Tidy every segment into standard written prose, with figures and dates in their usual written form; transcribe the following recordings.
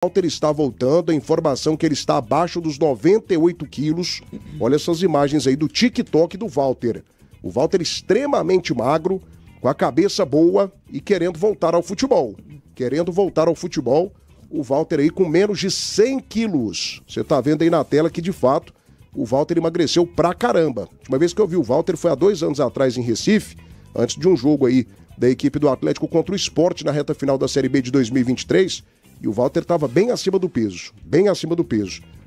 Walter está voltando, a informação que ele está abaixo dos 98 quilos. Olha essas imagens aí do TikTok do Walter. O Walter extremamente magro, com a cabeça boa e querendo voltar ao futebol. O Walter aí com menos de 100 quilos. Você tá vendo aí na tela que, de fato, o Walter emagreceu pra caramba. A última vez que eu vi o Walter foi há 2 anos atrás em Recife, antes de um jogo aí da equipe do Atlético contra o Sport na reta final da Série B de 2023. E o Walter estava bem acima do peso.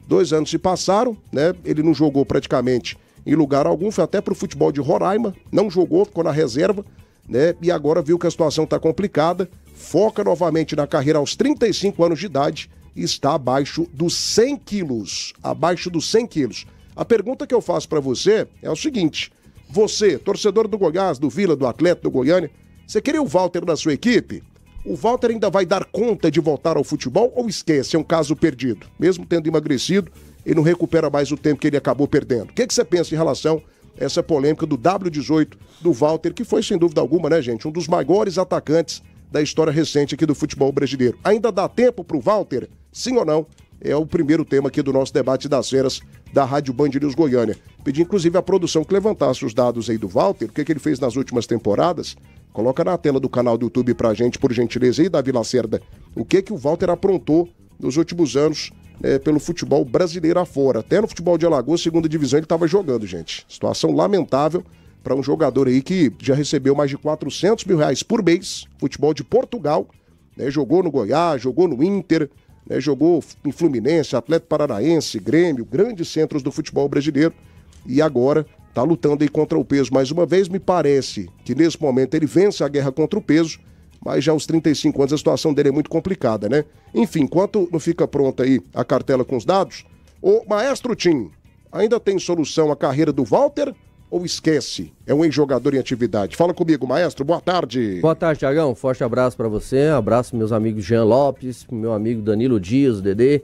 2 anos se passaram, né? Ele não jogou praticamente em lugar algum, foi até pro futebol de Roraima, não jogou, ficou na reserva, né? E agora viu que a situação tá complicada, foca novamente na carreira aos 35 anos de idade e está abaixo dos 100 quilos. A pergunta que eu faço para você é o seguinte: você, torcedor do Goiás, do Vila, do Atlético, do Goiânia, você queria o Walter na sua equipe? O Walter ainda vai dar conta de voltar ao futebol ou esquece, é um caso perdido? Mesmo tendo emagrecido, ele não recupera mais o tempo que ele acabou perdendo. O que você pensa em relação a essa polêmica do W18 do Walter, que foi, sem dúvida alguma, né, gente, um dos maiores atacantes da história recente aqui do futebol brasileiro? Ainda dá tempo pro Walter? Sim ou não? É o primeiro tema aqui do nosso debate das feras da Rádio Band News Goiânia. Pedi, inclusive, à produção que levantasse os dados aí do Walter, o que ele fez nas últimas temporadas. Coloca na tela do canal do YouTube pra gente, por gentileza, aí, Davi Lacerda, o que o Walter aprontou nos últimos anos pelo futebol brasileiro afora. Até no futebol de Alagoas, segunda divisão, ele estava jogando, gente. Situação lamentável para um jogador aí que já recebeu mais de R$400 mil por mês, futebol de Portugal, né? Jogou no Goiás, jogou no Inter, né? Jogou em Fluminense, Atlético Paranaense, Grêmio, grandes centros do futebol brasileiro, e agora tá lutando aí contra o peso mais uma vez. Me parece que nesse momento ele vence a guerra contra o peso, mas já aos 35 anos a situação dele é muito complicada, né? Enfim, enquanto não fica pronta aí a cartela com os dados, o Maestro Tim, ainda tem solução a carreira do Walter ou esquece? É um ex-jogador em atividade. Fala comigo, Maestro, boa tarde. Boa tarde, Thiagão, forte abraço pra você, abraço meus amigos Jean Lopes, meu amigo Danilo Dias, o Dedê,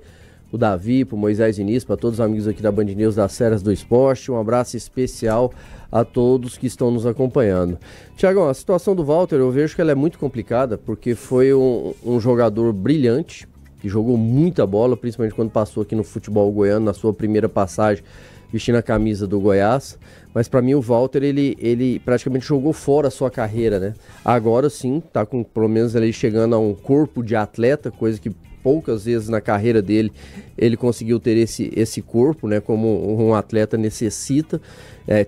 o Davi, pro Moisés Início, para todos os amigos aqui da Band News das Feras do Esporte. Um abraço especial a todos que estão nos acompanhando. Thiagão, a situação do Walter, eu vejo que ela é muito complicada, porque foi um jogador brilhante, que jogou muita bola, principalmente quando passou aqui no futebol goiano, na sua primeira passagem, vestindo a camisa do Goiás. Mas para mim o Walter, ele praticamente jogou fora a sua carreira, né? Agora sim, tá com pelo menos ele chegando a um corpo de atleta, coisa que poucas vezes na carreira dele ele conseguiu ter esse corpo, né, como um atleta necessita.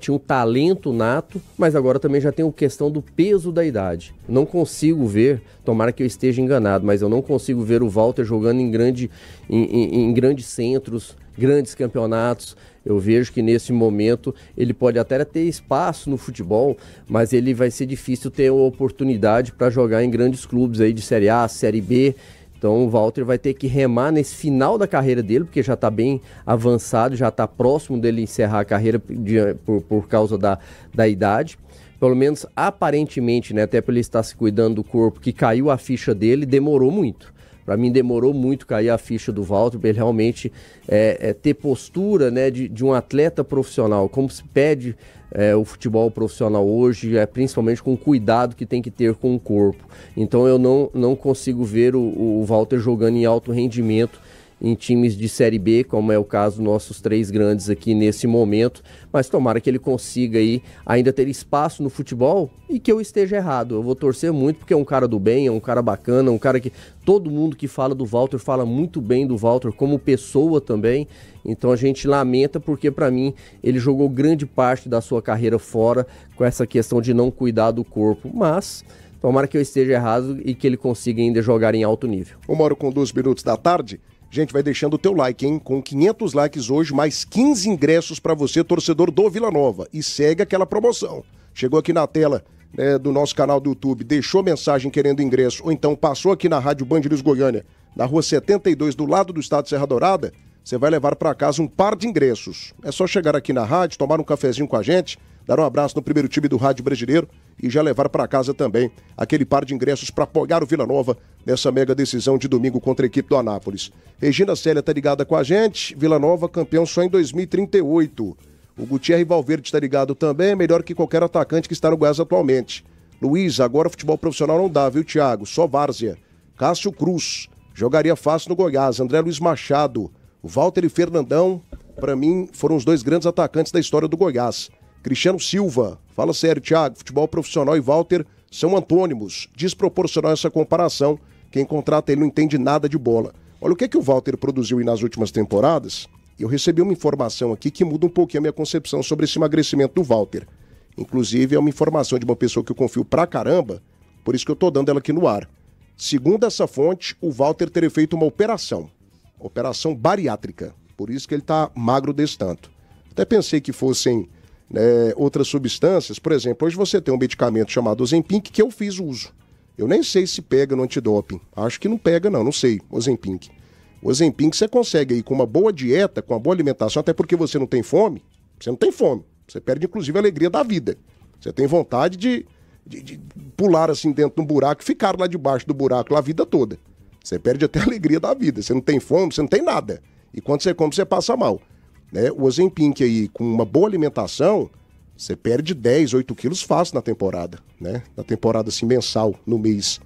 Tinha um talento nato, mas agora também já tem a questão do peso da idade. Não consigo ver, tomara que eu esteja enganado, mas eu não consigo ver o Walter jogando em grandes centros, grandes campeonatos. Eu vejo que nesse momento ele pode até ter espaço no futebol, mas ele vai ser difícil ter uma oportunidade para jogar em grandes clubes aí de Série A, Série B. Então o Walter vai ter que remar nesse final da carreira dele, porque já está bem avançado, já está próximo dele encerrar a carreira por causa da idade. Pelo menos aparentemente, né, até para ele estar se cuidando do corpo, que caiu a ficha dele, demorou muito. Para mim demorou muito cair a ficha do Walter, para ele realmente ter postura, né, de um atleta profissional, como se pede o futebol profissional hoje, principalmente com o cuidado que tem que ter com o corpo. Então eu não consigo ver o Walter jogando em alto rendimento em times de Série B, como é o caso dos nossos 3 grandes aqui nesse momento, mas tomara que ele consiga aí ainda ter espaço no futebol e que eu esteja errado. Eu vou torcer muito, porque é um cara do bem, é um cara bacana, um cara que todo mundo que fala do Walter fala muito bem do Walter como pessoa também. Então a gente lamenta, porque para mim ele jogou grande parte da sua carreira fora com essa questão de não cuidar do corpo, mas tomara que eu esteja errado e que ele consiga ainda jogar em alto nível. 1h02 da tarde. Gente, vai deixando o teu like, hein? Com 500 likes hoje, mais 15 ingressos para você, torcedor do Vila Nova. E segue aquela promoção. Chegou aqui na tela do nosso canal do YouTube, deixou mensagem querendo ingresso, ou então passou aqui na Rádio Band News Goiânia, na rua 72, do lado do estado de Serra Dourada, você vai levar para casa um par de ingressos. É só chegar aqui na rádio, tomar um cafezinho com a gente, dar um abraço no primeiro time do rádio brasileiro e já levar para casa também aquele par de ingressos para apoiar o Vila Nova nessa mega decisão de domingo contra a equipe do Anápolis. Regina Célia tá ligada com a gente, Vila Nova campeão só em 2038. O Gutierre Valverde tá ligado também, melhor que qualquer atacante que está no Goiás atualmente. Luiz, agora futebol profissional não dá, viu, Thiago? Só várzea. Cássio Cruz, jogaria fácil no Goiás. André Luiz Machado, Walter e Fernandão, para mim, foram os dois grandes atacantes da história do Goiás. Cristiano Silva, fala sério, Thiago, futebol profissional e Walter são antônimos. Desproporcional essa comparação. Quem contrata ele não entende nada de bola. Olha o que o Walter produziu aí nas últimas temporadas. Eu recebi uma informação aqui que muda um pouquinho a minha concepção sobre esse emagrecimento do Walter. Inclusive, é uma informação de uma pessoa que eu confio pra caramba, por isso que eu tô dando ela aqui no ar. Segundo essa fonte, o Walter teria feito uma operação bariátrica. Por isso que ele tá magro desse tanto. Até pensei que fossem outras substâncias. Por exemplo, hoje você tem um medicamento chamado Ozempic que eu fiz uso. Eu nem sei se pega no antidoping. Acho que não pega não sei, Ozempic. O Ozempic você consegue aí com uma boa dieta, com uma boa alimentação, até porque você não tem fome. Você não tem fome. Você perde inclusive a alegria da vida. Você tem vontade de pular assim dentro de um buraco e ficar lá debaixo do buraco lá a vida toda. Você perde até a alegria da vida. Você não tem fome, você não tem nada. E quando você come, você passa mal. O Ozempic aí, com uma boa alimentação, você perde 10, 8 quilos fácil na temporada, Na temporada assim, mensal, no mês.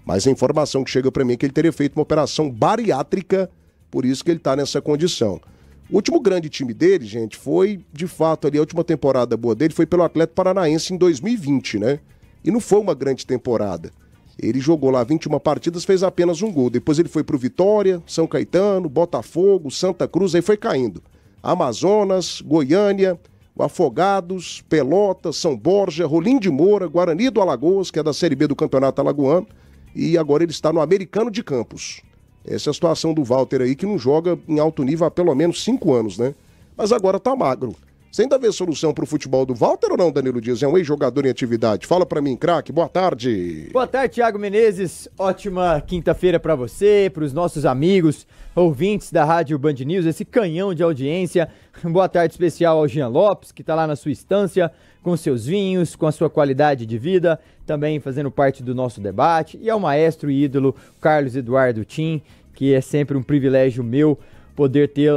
Mas a informação que chega pra mim é que ele teria feito uma operação bariátrica, por isso que ele tá nessa condição. O último grande time dele, gente, foi, de fato, ali, a última temporada boa dele foi pelo Atlético Paranaense em 2020, E não foi uma grande temporada. Ele jogou lá 21 partidas, fez apenas um gol. Depois ele foi pro Vitória, São Caetano, Botafogo, Santa Cruz, aí foi caindo. Amazonas, Goiânia, o Afogados, Pelotas, São Borja, Rolim de Moura, Guarani do Alagoas, que é da Série B do Campeonato Alagoano, e agora ele está no Americano de Campos. Essa é a situação do Walter aí, que não joga em alto nível há pelo menos 5 anos, Mas agora tá magro. Você ainda vê solução pro futebol do Walter ou não, Danilo Dias? É um ex-jogador em atividade. Fala pra mim, craque. Boa tarde. Boa tarde, Thiago Menezes. Ótima quinta-feira pra você, pros nossos amigos, ouvintes da Rádio Band News, esse canhão de audiência. Boa tarde especial ao Jean Lopes, que tá lá na sua estância, com seus vinhos, com a sua qualidade de vida, também fazendo parte do nosso debate. E ao maestro e ídolo Carlos Eduardo Tim, que é sempre um privilégio meu poder ter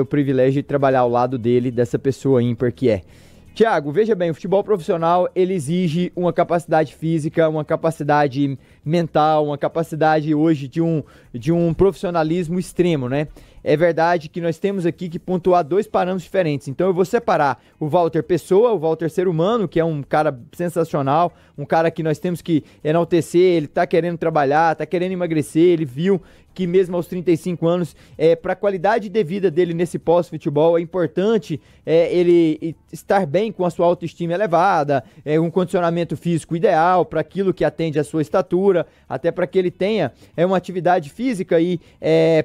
o privilégio de trabalhar ao lado dele, dessa pessoa ímpar que é. Thiago, veja bem, o futebol profissional, ele exige uma capacidade física, uma capacidade mental, uma capacidade hoje de um profissionalismo extremo, É verdade que nós temos aqui que pontuar 2 parâmetros diferentes. Então eu vou separar o Walter pessoa, o Walter ser humano, que é um cara sensacional, um cara que nós temos que enaltecer, ele tá querendo trabalhar, tá querendo emagrecer, ele viu que mesmo aos 35 anos, para a qualidade de vida dele nesse pós-futebol, é importante ele estar bem com a sua autoestima elevada, um condicionamento físico ideal para aquilo que atende à sua estatura, até para que ele tenha uma atividade física aí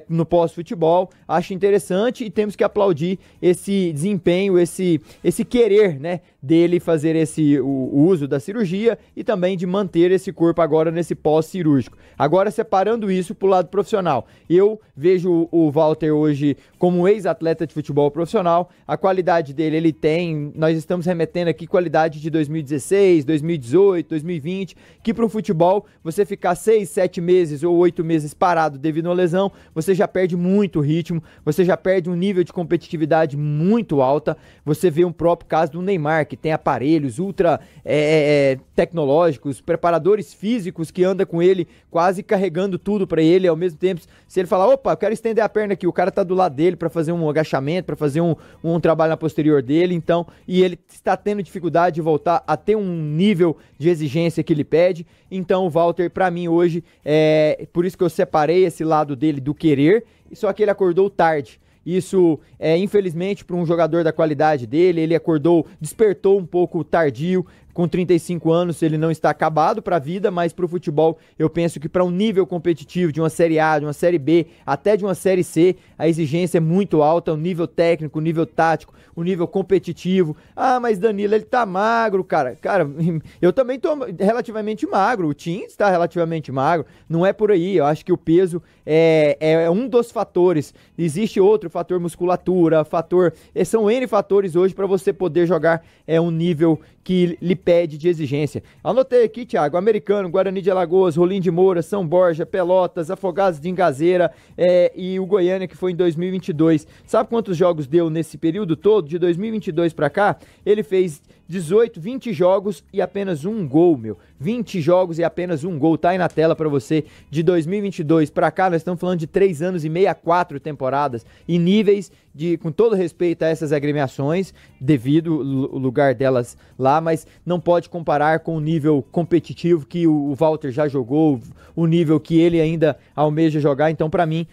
no pós-futebol. Acho interessante e temos que aplaudir esse desempenho, esse querer, dele fazer o uso da cirurgia e também de manter esse corpo agora nesse pós-cirúrgico. Agora, separando isso para o lado profissional, eu vejo o Walter hoje como um ex-atleta de futebol profissional. A qualidade dele, ele tem, nós estamos remetendo aqui qualidade de 2016, 2018, 2020, que para o futebol, você ficar 6, 7 meses ou 8 meses parado devido a uma lesão, você já perde muito ritmo, você já perde um nível de competitividade muito alta. Você vê um próprio caso do Neymar, que tem aparelhos ultra tecnológicos, preparadores físicos que andam com ele, quase carregando tudo para ele. Ao mesmo tempo, se ele falar, opa, eu quero estender a perna aqui, o cara tá do lado dele para fazer um agachamento, para fazer um trabalho na posterior dele, então, e ele está tendo dificuldade de voltar a ter um nível de exigência que ele pede. Então o Walter, para mim hoje, por isso que eu separei esse lado dele do querer, só que ele acordou tarde. Isso, infelizmente, para um jogador da qualidade dele, ele despertou um pouco tardio. Com 35 anos, ele não está acabado para a vida, mas para o futebol, eu penso que para um nível competitivo de uma Série A, de uma Série B, até de uma Série C, a exigência é muito alta, o nível técnico, o nível tático, o nível competitivo. Ah, mas Danilo, ele tá magro, cara. Cara, eu também tô relativamente magro, o Tim está relativamente magro, não é por aí. Eu acho que o peso é um dos fatores. Existe outro fator, musculatura, são N fatores hoje para você poder jogar um nível que lhe pede de exigência. Anotei aqui, Thiago, Americano, Guarani de Alagoas, Rolim de Moura, São Borja, Pelotas, Afogados de Ingazeira e o Goiânia, que foi em 2022. Sabe quantos jogos deu nesse período todo? De 2022 pra cá, ele fez 20 jogos e apenas um gol, meu. 20 jogos e apenas um gol. Tá aí na tela pra você. De 2022 pra cá, nós estamos falando de 3 anos e meia, 4 temporadas. E níveis de, com todo respeito a essas agremiações, devido o lugar delas lá, mas não pode comparar com o nível competitivo que o Walter já jogou, o nível que ele ainda almeja jogar. Então, pra mim,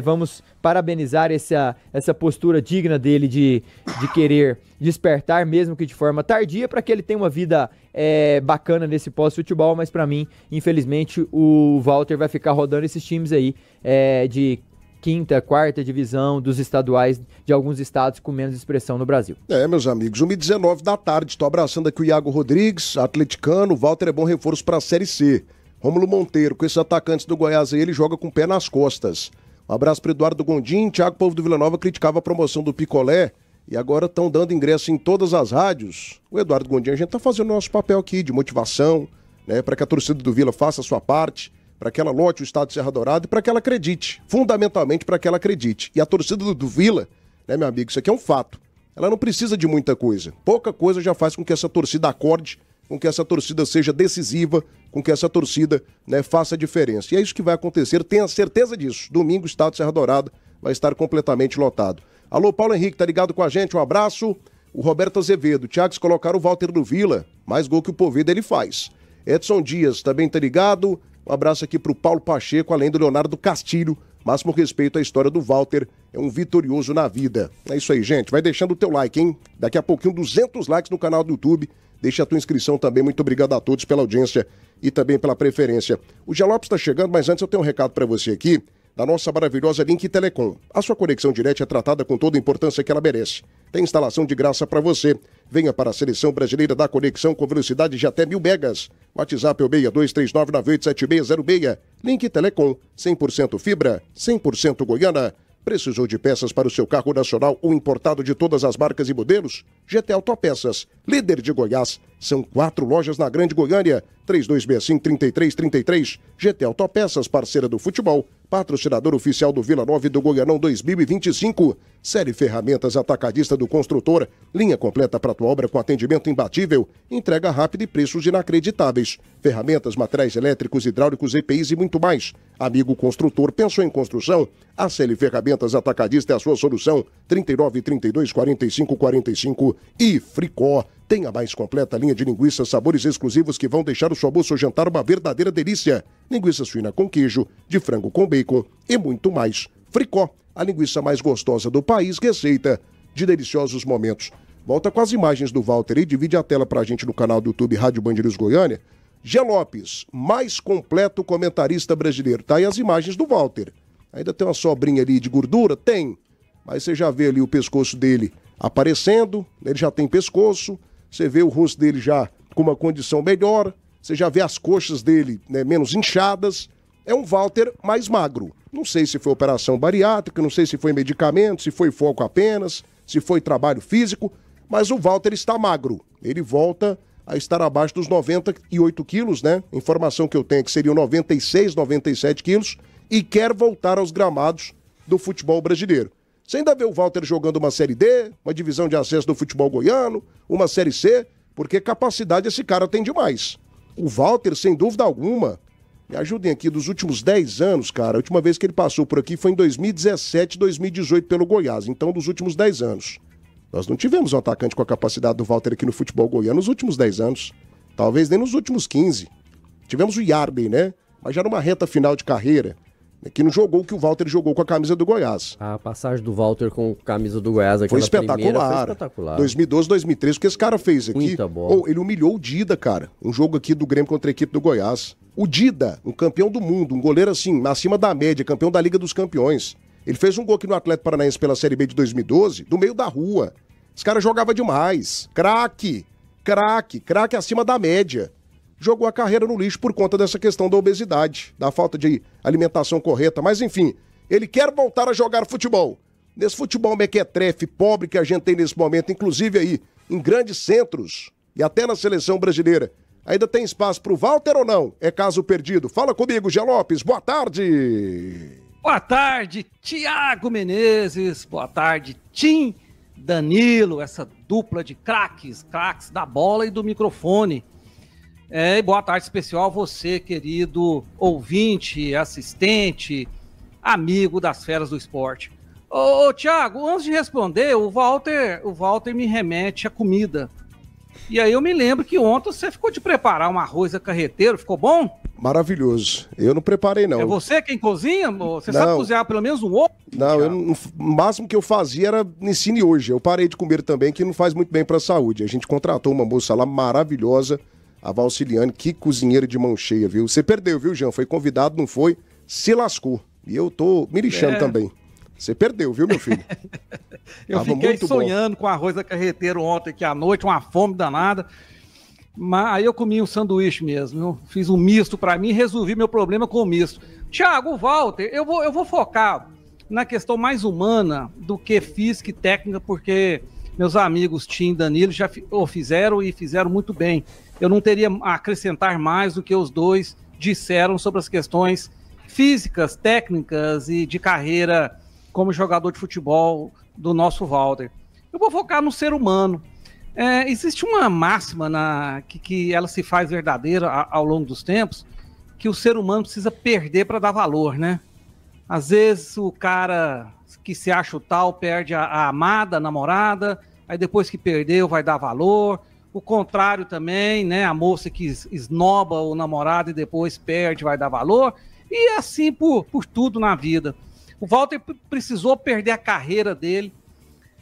vamos parabenizar essa postura digna dele de querer despertar, mesmo que de forma tardia, para que ele tenha uma vida bacana nesse pós-futebol, mas para mim, infelizmente, o Walter vai ficar rodando esses times aí de quinta, quarta divisão dos estaduais de alguns estados com menos expressão no Brasil. Meus amigos, 1h19 da tarde, estou abraçando aqui o Iago Rodrigues, atleticano. O Walter é bom reforço para a Série C. Rômulo Monteiro, com esses atacantes do Goiás aí, ele joga com o pé nas costas. Um abraço para Eduardo Gondim. Thiago Povo do Vila Nova criticava a promoção do Picolé e agora estão dando ingresso em todas as rádios. O Eduardo Gondim, a gente está fazendo o nosso papel aqui de motivação, né, para que a torcida do Vila faça a sua parte, para que ela lote o estado de Serra Dourada e para que ela acredite, fundamentalmente para que ela acredite. E a torcida do Vila, né, meu amigo, isso aqui é um fato. Ela não precisa de muita coisa. Pouca coisa já faz com que essa torcida acorde, com que essa torcida seja decisiva, com que essa torcida, né, faça a diferença. E é isso que vai acontecer, tenha certeza disso. Domingo, o estado de Serra Dourada vai estar completamente lotado. Alô, Paulo Henrique, tá ligado com a gente? Um abraço. O Roberto Azevedo, Thiago, se colocar o Walter do Vila, mais gol que o Poveda ele faz. Edson Dias, também tá ligado. Um abraço aqui pro Paulo Pacheco, além do Leonardo Castilho. Máximo respeito à história do Walter, é um vitorioso na vida. É isso aí, gente. Vai deixando o teu like, hein? Daqui a pouquinho, 200 likes no canal do YouTube. Deixa a tua inscrição também. Muito obrigado a todos pela audiência e também pela preferência. O Gia Lopes tá chegando, mas antes eu tenho um recado para você aqui, da nossa maravilhosa Link Telecom. A sua conexão direta é tratada com toda a importância que ela merece. Tem instalação de graça para você. Venha para a Seleção Brasileira da Conexão com velocidade de até 1000 megas. WhatsApp é o 6239987606. Link Telecom, 100% fibra, 100% Goiana. Precisou de peças para o seu carro nacional ou importado de todas as marcas e modelos? GT Autopeças, líder de Goiás. São 4 lojas na Grande Goiânia. 3265-3333. GT Autopeças, parceira do futebol. Patrocinador oficial do Vila Nova e do Goianão 2025. Série Ferramentas Atacadista do Construtor. Linha completa para tua obra com atendimento imbatível. Entrega rápida e preços inacreditáveis. Ferramentas, materiais elétricos, hidráulicos, EPIs e muito mais. Amigo construtor, pensou em construção? A Série Ferramentas Atacadista é a sua solução. 3932-4545 e Fricó. Tem a mais completa linha de linguiças, sabores exclusivos que vão deixar o seu almoço ou jantar uma verdadeira delícia. Linguiça suína com queijo, de frango com bacon e muito mais. Fricó, a linguiça mais gostosa do país, receita de deliciosos momentos. Volta com as imagens do Walter e divide a tela pra gente no canal do YouTube Rádio Band News Goiânia. Gia Lopes, mais completo comentarista brasileiro. Tá aí as imagens do Walter. Ainda tem uma sobrinha ali de gordura? Tem. Mas você já vê ali o pescoço dele aparecendo, ele já tem pescoço. Você vê o rosto dele já com uma condição melhor. Você já vê as coxas dele, né, menos inchadas. É um Walter mais magro. Não sei se foi operação bariátrica, não sei se foi medicamento, se foi foco apenas, se foi trabalho físico, mas o Walter está magro. Ele volta a estar abaixo dos 98 quilos, né? Informação que eu tenho é que seriam 96, 97 quilos e quer voltar aos gramados do futebol brasileiro. Você ainda vê o Walter jogando uma Série D, uma divisão de acesso do futebol goiano, uma Série C, porque capacidade esse cara tem demais. O Walter, sem dúvida alguma, me ajudem aqui, dos últimos 10 anos, cara, a última vez que ele passou por aqui foi em 2017, 2018 pelo Goiás, então dos últimos 10 anos. Nós não tivemos um atacante com a capacidade do Walter aqui no futebol goiano nos últimos 10 anos, talvez nem nos últimos 15. Tivemos o Yarden, né? Mas já numa reta final de carreira, que não jogou o que o Walter jogou com a camisa do Goiás. A passagem do Walter com a camisa do Goiás aqui foi espetacular. 2012, 2013, o que esse cara fez aqui. Muita bola. Ele humilhou o Dida, cara. Um jogo aqui do Grêmio contra a equipe do Goiás. O Dida, um campeão do mundo, um goleiro assim, acima da média, campeão da Liga dos Campeões. Ele fez um gol aqui no Atlético Paranaense pela Série B de 2012, do meio da rua. Esse cara jogava demais. Craque acima da média. Jogou a carreira no lixo por conta dessa questão da obesidade, da falta de alimentação correta, mas enfim, ele quer voltar a jogar futebol. Nesse futebol mequetrefe, pobre que a gente tem nesse momento, inclusive aí em grandes centros, e até na seleção brasileira. Ainda tem espaço pro Walter ou não? É caso perdido. Fala comigo, Jean Lopes. Boa tarde. Boa tarde, Thiago Menezes. Boa tarde, Tim Danilo. Essa dupla de craques da bola e do microfone. E boa tarde especial a você, querido ouvinte, assistente, amigo das feras do esporte. Ô, Thiago, antes de responder, o Walter me remete à comida. E aí eu me lembro que ontem você ficou de preparar um arroz a carreteiro, ficou bom? Maravilhoso. Eu não preparei, não. É você quem cozinha? Você sabe cozinhar pelo menos um ovo? Não, o máximo que eu fazia era ensine hoje. Eu parei de comer também, que não faz muito bem pra saúde. A gente contratou uma moça lá maravilhosa, a Valciliane, que cozinheira de mão cheia, viu? Você perdeu, viu, Jean? Foi convidado, não foi? Se lascou. E eu tô me lixando também. Você perdeu, viu, meu filho? Eu fiquei sonhando com arroz a carreteiro ontem aqui à noite, uma fome danada. Mas aí eu comi um sanduíche mesmo. Eu fiz um misto pra mim e resolvi meu problema com o misto. Thiago, Walter, eu vou focar na questão mais humana do que física e técnica, porque meus amigos Tim e Danilo já fizeram e fizeram muito bem. Eu não teria a acrescentar mais do que os dois disseram sobre as questões físicas, técnicas e de carreira como jogador de futebol do nosso Walter. Eu vou focar no ser humano. Existe uma máxima que ela se faz verdadeira ao longo dos tempos, que o ser humano precisa perder para dar valor, né? Às vezes o cara que se acha o tal perde a amada, a namorada, aí depois que perdeu vai dar valor. O contrário também, né? A moça que esnoba o namorado e depois perde vai dar valor. E assim por tudo na vida. O Walter precisou perder a carreira dele,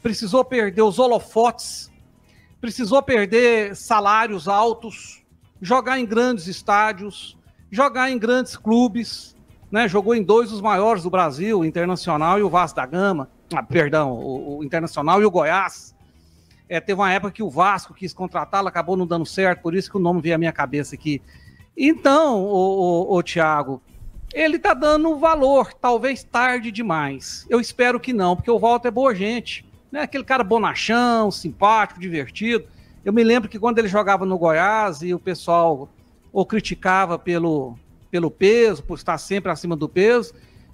precisou perder os holofotes, precisou perder salários altos, jogar em grandes estádios, jogar em grandes clubes, né? Jogou em dois dos maiores do Brasil, o Internacional e o Vasco da Gama, o Internacional e o Goiás. Teve uma época que o Vasco quis contratá-lo, acabou não dando certo, por isso que o nome veio à minha cabeça aqui. Então, o Thiago, ele tá dando valor, talvez tarde demais. Eu espero que não, porque o Walter é boa gente, né? Aquele cara bonachão, simpático, divertido. Eu me lembro que quando ele jogava no Goiás e o pessoal o criticava pelo peso, por estar sempre acima do peso,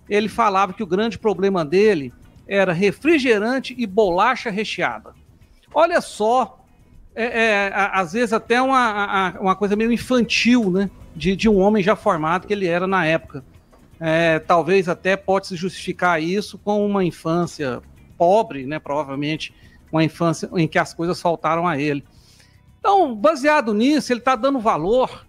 ele falava que o grande problema dele era refrigerante e bolacha recheada. Olha só, às vezes até uma coisa meio infantil, né? De um homem já formado que ele era na época. Talvez até pode se justificar isso com uma infância pobre, né? Provavelmente uma infância em que as coisas faltaram a ele. Então, baseado nisso, ele está dando valor,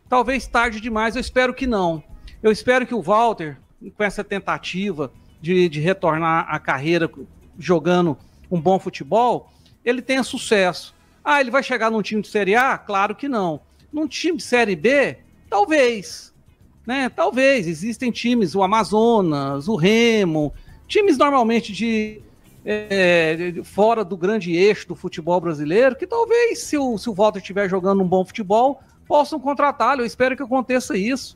talvez tarde demais, eu espero que não. Eu espero que o Walter, com essa tentativa de retornar à carreira jogando um bom futebol, ele tenha sucesso. Ele vai chegar num time de Série A? Claro que não. Num time de Série B? Talvez, né? Talvez. Existem times, o Amazonas, o Remo, times normalmente de fora do grande eixo do futebol brasileiro, que talvez, se o Walter estiver jogando um bom futebol, possam contratá-lo. Eu espero que aconteça isso.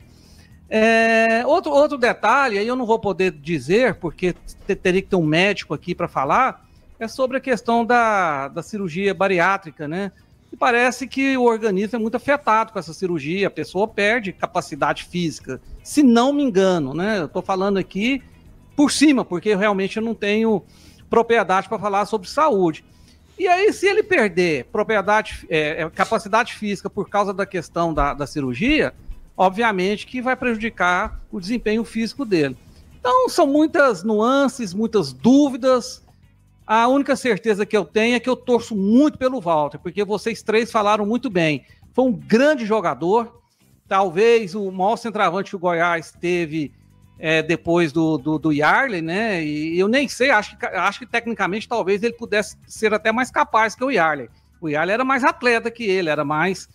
Outro detalhe, aí eu não vou poder dizer, porque teria que ter um médico aqui para falar, é sobre a questão da cirurgia bariátrica, né? E parece que o organismo é muito afetado com essa cirurgia, a pessoa perde capacidade física, se não me engano, né? Eu estou falando aqui por cima, porque realmente eu não tenho propriedade para falar sobre saúde. E aí, se ele perder capacidade física por causa da questão da cirurgia, obviamente que vai prejudicar o desempenho físico dele. Então, são muitas nuances, muitas dúvidas. A única certeza que eu tenho é que eu torço muito pelo Walter, porque vocês três falaram muito bem. Foi um grande jogador, talvez o maior centroavante que o Goiás teve depois do Yarley, né? E eu nem sei, acho que tecnicamente talvez ele pudesse ser até mais capaz que o Yarley. O Yarley era mais atleta que ele, era mais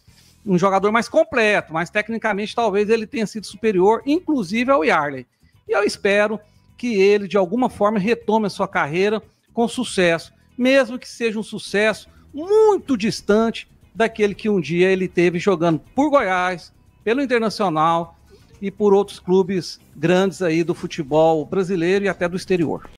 um jogador mais completo, mas tecnicamente talvez ele tenha sido superior, inclusive ao Yarley. E eu espero que ele, de alguma forma, retome a sua carreira com sucesso, mesmo que seja um sucesso muito distante daquele que um dia ele teve jogando por Goiás, pelo Internacional e por outros clubes grandes aí do futebol brasileiro e até do exterior.